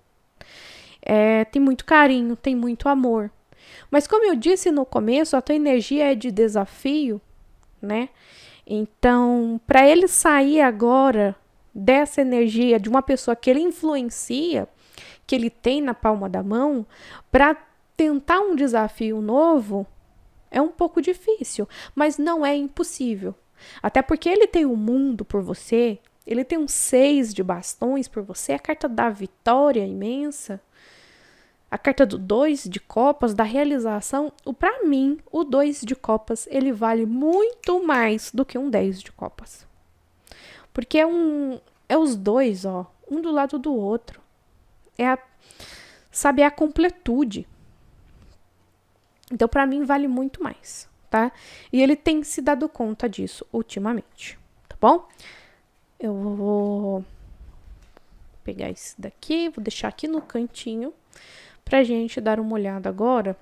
Tem muito carinho, tem muito amor. Mas como eu disse no começo, a tua energia é de desafio, né? Então, para ele sair agora dessa energia de uma pessoa que ele influencia, que ele tem na palma da mão, para tentar um desafio novo, é um pouco difícil, mas não é impossível. Até porque ele tem o mundo por você, ele tem um 6 de bastões por você, a carta da vitória imensa, a carta do 2 de copas, da realização. Para mim, o 2 de copas, ele vale muito mais do que um 10 de copas. Porque é os dois, ó, um do lado do outro. É a completude. Então, para mim, vale muito mais, tá? E ele tem se dado conta disso ultimamente, tá bom? Eu vou pegar esse daqui, vou deixar aqui no cantinho pra gente dar uma olhada agora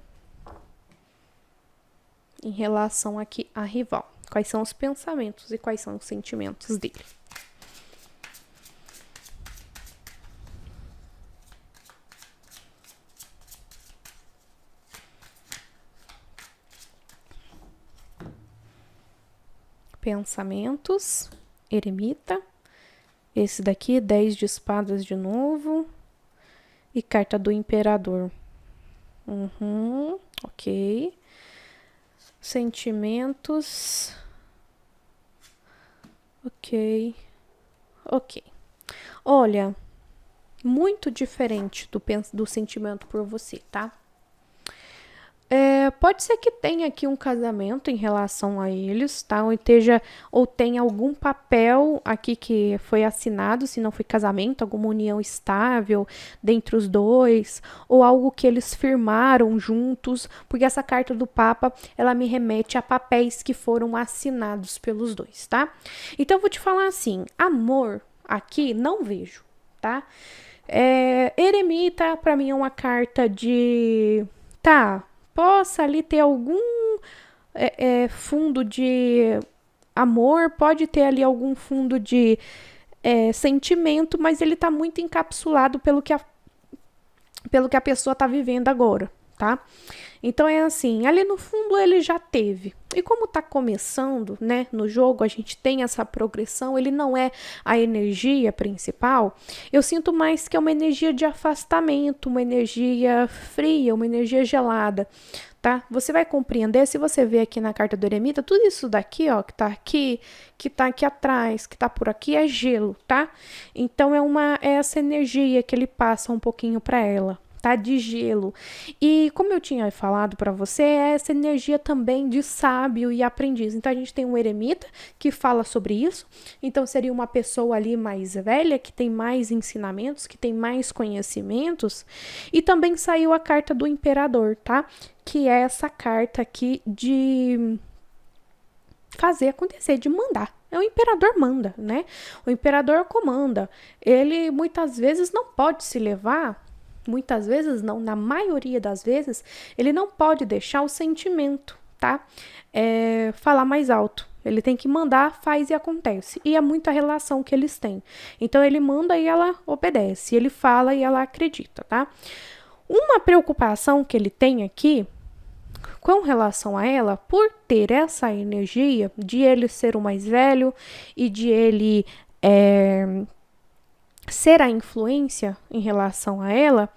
em relação aqui à rival. Quais são os pensamentos e quais são os sentimentos dele. Pensamentos, eremita. Esse daqui, 10 de espadas de novo. E carta do imperador. Ok. Sentimentos. Ok. Olha, muito diferente do sentimento por você, tá? Pode ser que tenha aqui um casamento em relação a eles, tá? Ou tenha algum papel aqui que foi assinado, se não foi casamento, alguma união estável dentre os dois, ou algo que eles firmaram juntos, porque essa carta do Papa, ela me remete a papéis que foram assinados pelos dois, tá? Então, eu vou te falar assim, amor aqui não vejo, tá? Eremita, pra mim, é uma carta de... Tá, possa ali ter algum fundo de amor, pode ter ali algum fundo de sentimento, mas ele tá muito encapsulado pelo que a pessoa tá vivendo agora, tá? Então é assim, ali no fundo ele já teve. E como tá começando, né, no jogo, a gente tem essa progressão, ele não é a energia principal. Eu sinto mais que é uma energia de afastamento, uma energia fria, uma energia gelada, tá? Você vai compreender, se você ver aqui na carta do eremita, tudo isso daqui, ó, que tá aqui atrás, que tá por aqui, é gelo, tá? Então é essa energia que ele passa um pouquinho para ela, tá? De gelo. E como eu tinha falado para você, é essa energia também de sábio e aprendiz. Então a gente tem um eremita que fala sobre isso. Então seria uma pessoa ali mais velha, que tem mais ensinamentos, que tem mais conhecimentos. E também saiu a carta do imperador, tá? Que é essa carta aqui de fazer acontecer, de mandar. O imperador manda, né? O imperador comanda. Ele muitas vezes não pode se levar, muitas vezes não, na maioria das vezes, ele não pode deixar o sentimento, tá? Falar mais alto. Ele tem que mandar, faz e acontece. E é muita relação que eles têm. Então ele manda e ela obedece. Ele fala e ela acredita, tá? Uma preocupação que ele tem aqui com relação a ela, por ter essa energia de ele ser o mais velho e de ele ser a influência em relação a ela,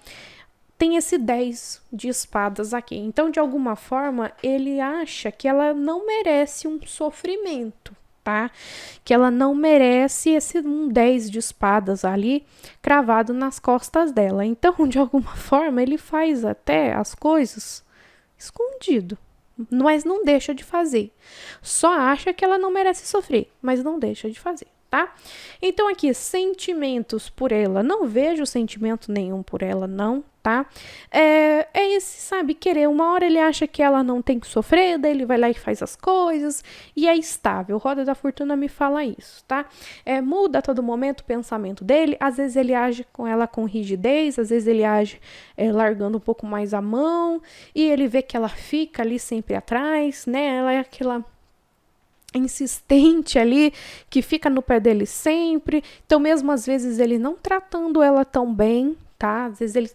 tem esse 10 de espadas aqui. Então, de alguma forma, ele acha que ela não merece um sofrimento, tá? Que ela não merece esse 10 de espadas ali cravado nas costas dela. Então, de alguma forma, ele faz até as coisas escondido, mas não deixa de fazer. Só acha que ela não merece sofrer, mas não deixa de fazer, tá? Então aqui, sentimentos por ela, não vejo sentimento nenhum por ela, não, tá? Esse, sabe, querer, uma hora ele acha que ela não tem que sofrer, daí ele vai lá e faz as coisas, e é estável, Roda da Fortuna me fala isso, tá? Muda a todo momento o pensamento dele, às vezes ele age com ela com rigidez, às vezes ele age largando um pouco mais a mão, e ele vê que ela fica ali sempre atrás, né? Ela é aquela insistente ali, que fica no pé dele sempre, então mesmo às vezes ele não tratando ela tão bem, tá? Às vezes ele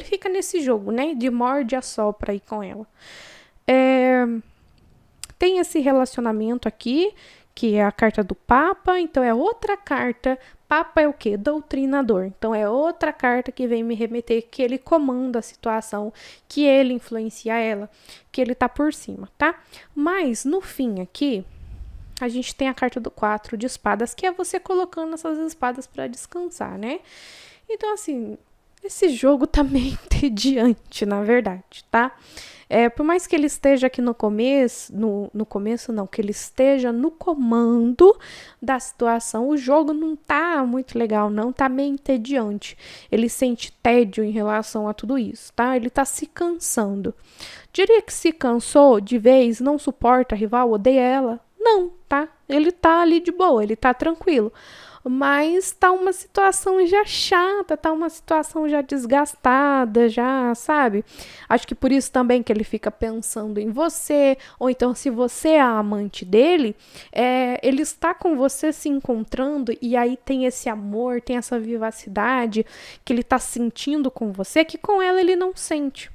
fica nesse jogo, né? De morde a sopra aí com ela. Tem esse relacionamento aqui, que é a carta do Papa, então é outra carta. Papa é o quê? Doutrinador. Então é outra carta que vem me remeter que ele comanda a situação, que ele influencia ela, que ele tá por cima, tá? Mas no fim aqui, a gente tem a carta do 4 de espadas, que é você colocando essas espadas para descansar, né? Então, assim, esse jogo tá meio entediante, na verdade, tá? Por mais que ele esteja aqui no começo, no começo não, que ele esteja no comando da situação, o jogo não tá muito legal, não, tá meio entediante. Ele sente tédio em relação a tudo isso, tá? Ele tá se cansando. Diria que se cansou de vez, não suporta a rival, odeia ela? Não, tá? Ele tá ali de boa, ele tá tranquilo. Mas tá uma situação já chata, tá uma situação já desgastada, já, sabe? Acho que por isso também que ele fica pensando em você, ou então se você é a amante dele, ele está com você se encontrando e aí tem esse amor, tem essa vivacidade que ele tá sentindo com você, que com ela ele não sente.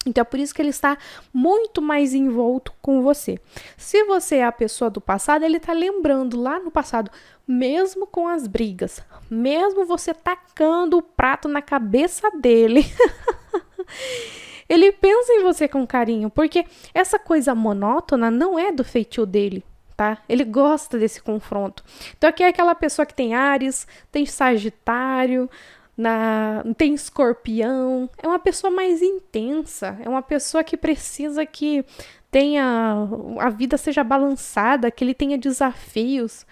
Então, é por isso que ele está muito mais envolto com você. Se você é a pessoa do passado, ele está lembrando lá no passado, mesmo com as brigas, mesmo você tacando o prato na cabeça dele, ele pensa em você com carinho, porque essa coisa monótona não é do feitio dele. Tá? Ele gosta desse confronto. Então, aqui é aquela pessoa que tem Áries, tem Sagitário, tem Escorpião. É uma pessoa mais intensa. É uma pessoa que precisa que a vida seja balançada, que ele tenha desafios,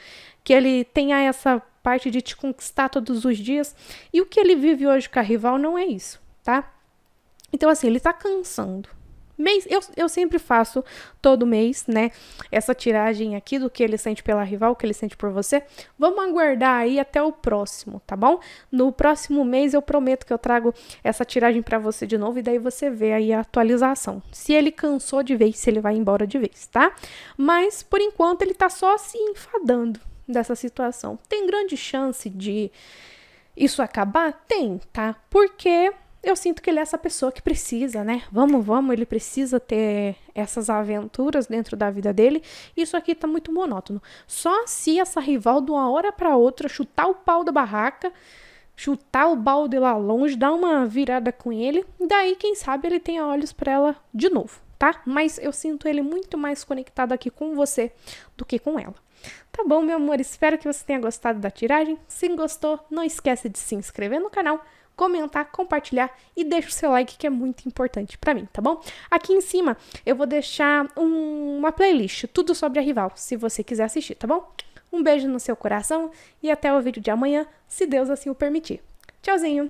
que ele tenha essa parte de te conquistar todos os dias. E o que ele vive hoje com a rival não é isso, tá? Então, assim, ele tá cansando. Eu sempre faço todo mês, né? Essa tiragem aqui do que ele sente pela rival, o que ele sente por você. Vamos aguardar aí até o próximo, tá bom? No próximo mês eu prometo que eu trago essa tiragem para você de novo e daí você vê aí a atualização. Se ele cansou de vez, se ele vai embora de vez, tá? Mas por enquanto ele tá só se enfadando dessa situação. Tem grande chance de isso acabar? Tem, tá? Porque eu sinto que ele é essa pessoa que precisa, né? Vamos, ele precisa ter essas aventuras dentro da vida dele. Isso aqui tá muito monótono. Só se essa rival de uma hora para outra chutar o pau da barraca, chutar o balde lá longe, dar uma virada com ele, daí quem sabe ele tenha olhos para ela de novo, tá? Mas eu sinto ele muito mais conectado aqui com você do que com ela. Tá bom, meu amor? Espero que você tenha gostado da tiragem. Se gostou, não esquece de se inscrever no canal, comentar, compartilhar e deixa o seu like, que é muito importante pra mim, tá bom? Aqui em cima eu vou deixar uma playlist, tudo sobre a rival, se você quiser assistir, tá bom? Um beijo no seu coração e até o vídeo de amanhã, se Deus assim o permitir. Tchauzinho!